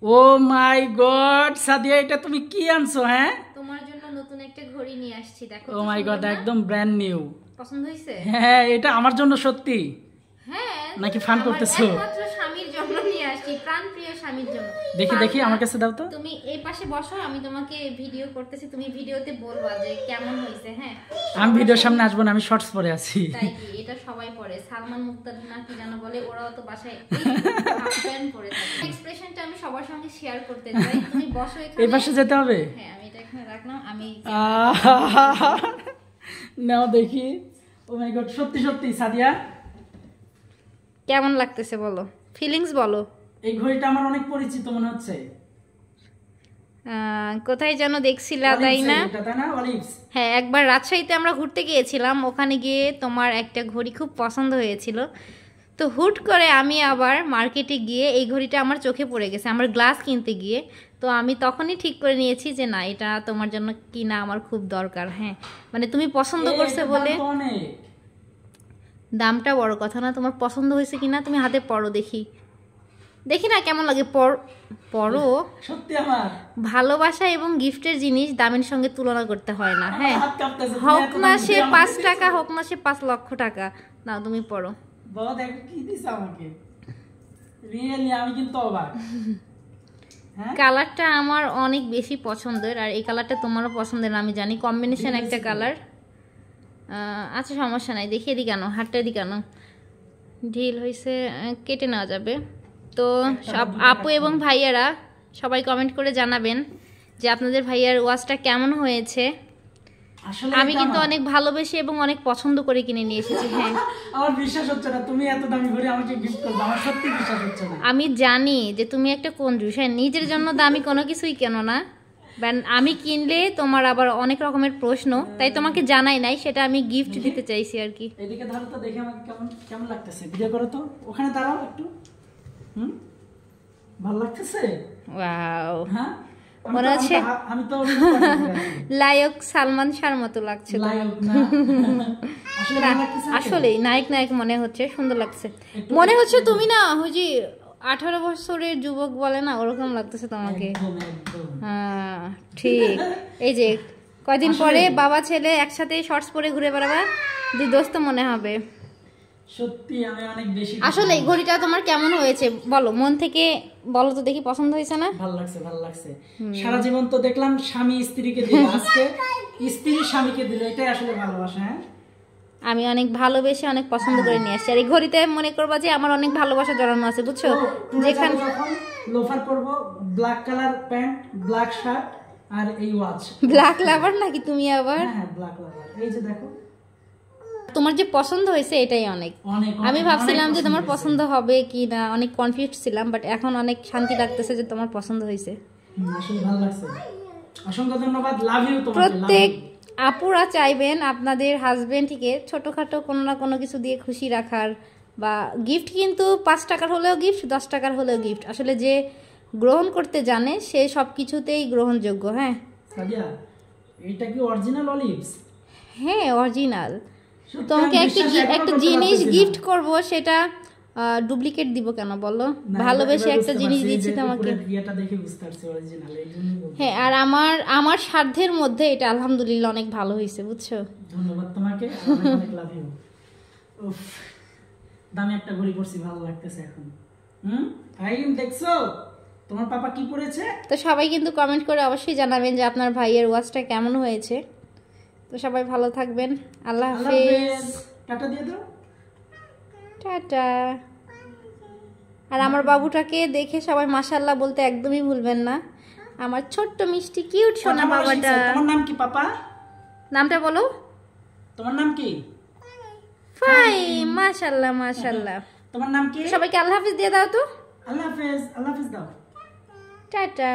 ও মাই god Sadia, এটা তুমি কি আনছো? হ্যাঁ, তোমার জন্য নতুন একটা ঘড়ি নিয়ে আসছি, দেখো। ও মাই গড, একদম ব্র্যান্ড নিউ। পছন্দ হয়েছে? হ্যাঁ, এটা আমার জন্য সত্যি হ্যাঁ, নাকি ফান করতেছো? একমাত্র স্বামীর জন্য নিয়ে আসছি, প্রাণপ্রিয় স্বামীর জন্য। দেখি দেখি, আমার কাছে দাও তো। তুমি এই পাশে বসো, আমি তোমাকে ভিডিও করতেছি, তুমি ভিডিওতে বলবা যে কেমন হয়েছে। হ্যাঁ, আমি ভিডিওর সামনে আসবো না, আমি শর্টস পরে আছি। তাই কি? এটা সবাই পরে, সালমান মুক্তাদির না কি জানো বলে, ওরাও তো বাসায় হাফ প্যান্ট পরে থাকে। এক্সপ্রেশনটা আমি সবার সঙ্গে শেয়ার করতে চাই। তুমি বসো এখানে। এই পাশে যেতে হবে? হ্যাঁ, আমি এটা এখানে রাখলাম। আমি নাও দেখি। ও মাই গড, সত্যি সত্যি সাদিয়া, কেমন লাগতেছে বলো, ফিলিংস বলো। এই ঘড়িটা আমার অনেক পরিচিত মনে হচ্ছে। কোথায় যেন দেখছিলা, তাই না? হ্যাঁ, একবার রাজশাহীতে আমরা ঘুরতে গিয়েছিলাম, ওখানে গিয়ে তোমার একটা ঘড়ি খুব পছন্দ হয়েছিল। তো হুট করে আমি আবার মার্কেটে গিয়ে এই ঘড়িটা আমার চোখে পড়ে গেছে আমার গ্লাস কিনতে গিয়ে। তো আমি তখনই ঠিক করে নিয়েছি যে না, এটা তোমার জন্য কিনা আমার খুব দরকার। হ্যাঁ, মানে তুমি পছন্দ করছে বলে। দামটা বড় কথা না, তোমার পছন্দ হয়েছে কিনা তুমি হাতে পরো, দেখি দেখি না কেমন লাগে। পরো। সত্যি আমার ভালোবাসা এবং গিফটের জিনিস দামের সঙ্গে তুলনা করতে হয় না। হ্যাঁ, হোক না সে 5 টাকা, হোক না সে 5 লক্ষ টাকা। না, তুমি পড়ো। বাবা দেখো কি দিছ আমাকে, রিয়েলি আমি কিন্তু অবাক। হ্যাঁ, কালারটা আমার অনেক বেশি পছন্দের, আর এই কালারটা তোমারও পছন্দের আমি জানি, কম্বিনেশন একটা কালার। আচ্ছা, সমস্যা নাই, দেখি এদিকে আনো, হাতটা এদিকে আনো। ঢিল হয়েছে, কেটে নেওয়া যাবে। তো সব আপু এবং ভাইয়ারা সবাই কমেন্ট করে জানাবেন যে আপনাদের ভাইয়ার ওয়াচটা কেমন হয়েছে। আমি কিন্তু অনেক ভালোবেসে এবং অনেক পছন্দ করে কিনে নিয়ে এসেছি। হ্যাঁ, আমার বিশ্বাস হচ্ছে না তুমি এত দামি ঘড়ি আমাকে গিফট করবে, আমার সত্যি বিশ্বাস হচ্ছে না। আমি জানি যে তুমি একটা কঞ্জুস, হ্যাঁ, নিজের জন্য দামি কোনো কিছুই কেনো না। আমি কিনলে তোমার আবার অনেক রকমের প্রশ্ন, তাই তোমাকে জানাই নাই, সেটা আমি গিফট দিতে চাইছি আর কি। এদিকে ধরো তো, দেখে আমাকে কেমন কেমন লাগতেছে, ভিডিও করো তো, ওখানে দাঁড়াও একটু। ভালো লাগতেছে? ওয়াও, হ্যাঁ, মনে হচ্ছে আমি তো লায়ক সালমান শাহর মতো লাগছে। লায়ক না, আসলে নায়ক নায়ক মনে হচ্ছে, সুন্দর লাগছে। মনে হচ্ছে তুমি না ওই যে 18 বছরের যুবক বলে না, ওরকম লাগতেছে তোমাকে। হ্যাঁ, ঠিক। এই যে কয়দিন পরে বাবা ছেলে একসাথে শর্টস পরে ঘুরে বেড়াবা, দুই দোস্ত মনে হবে। সত্যি আমি অনেক বেশি। আসলে এই ঘড়িটা তোমার কেমন হয়েছে বলো, মন থেকে বলো তো দেখি, পছন্দ হয়েছে না? ভালো লাগছে, ভালো লাগছে। সারা জীবন তো দেখলাম স্বামী স্ত্রীকে দিল, আজকে স্ত্রী স্বামীকে দিল, এটাই আসলে ভালোবাসা। হ্যাঁ, আমি অনেক ভালোবেসে অনেক পছন্দ করে নিয়ে আসছি, আর এই ঘড়িতে মনে করবা যে আমার অনেক ভালোবাসা জড়ানো আছে, বুঝছো? যেখানে লোফার করব, black colour pant, black shirt, আর এই ওয়াচ। ব্ল্যাক লাভার নাকি তুমি আবার? হ্যাঁ, ব্ল্যাক লাভার। এই যে দেখো, তোমার যে পছন্দ হয়েছে এটাই অনেক। আমি ভাবছিলাম যে তোমার পছন্দ হবে কি না, অনেক কনফিউজ ছিলাম, বাট এখন অনেক শান্তি লাগতেছে যে তোমার পছন্দ হয়েছে। আসলে ভালো লাগছে, অসংখ্য ধন্যবাদ, লাভ ইউ তোমাকে। প্রত্যেক আপুরা চাইবেন আপনাদের হাজবেন্ডকে ছোটখাটো কোনো না কোনো কিছু দিয়ে খুশি রাখার, বা গিফট কিন্তু 5 টাকার হলেও গিফট, 10 টাকার হলেও গিফট, আসলে যে গ্রহণ করতে জানে সে সব কিছুতেই গ্রহণযোগ্য। হ্যাঁ সাদিয়া, এটা কি অরিজিনাল অলিভস? হ্যাঁ, অরিজিনাল। তোমাকে একটা জিনিস গিফট করব, সেটা ডুপ্লিকেট দিব কেন বলো? ভালোবেসে একটা জিনিস দিচ্ছি তোমাকে। হ্যাঁ, আর আমার সাধ্যের মধ্যে এটা আলহামদুলিল্লাহ অনেক ভালো হয়েছে, বুঝছো? ধন্যবাদ তোমাকে, অনেক লাভ ইউ। উফ, দামি একটা ঘড়ি পরছি, ভালো লাগতেছে এখন। আইরিন দেখছো তোমার পাপা কি পরেছে? তো সবাই কিন্তু কমেন্ট করে অবশ্যই জানাবেন যে আপনার ভাইয়ের ওয়াচটা কেমন হয়েছে। তো সবাই ভালো থাকবেন, আল্লাহ হাফেজ, টাটা দিয়ে দাও, টাটা। আর আমার বাবুটাকে দেখে সবাই মাশাআল্লাহ বলতে একদমই ভুলবেন না, আমার ছোট্ট মিষ্টি কিউট সোনা বাবাটা। তোমার নাম কি পাপা? নামটা বলো। তোমার নাম কি? ফাই, মাশাআল্লাহ মাশাআল্লাহ। তোমার নাম কি? সবাইকে আল্লাহ হাফেজ দিয়ে দাও তো। আল্লাহ হাফেজ, আল্লাহ হাফেজ দাও, টাটা।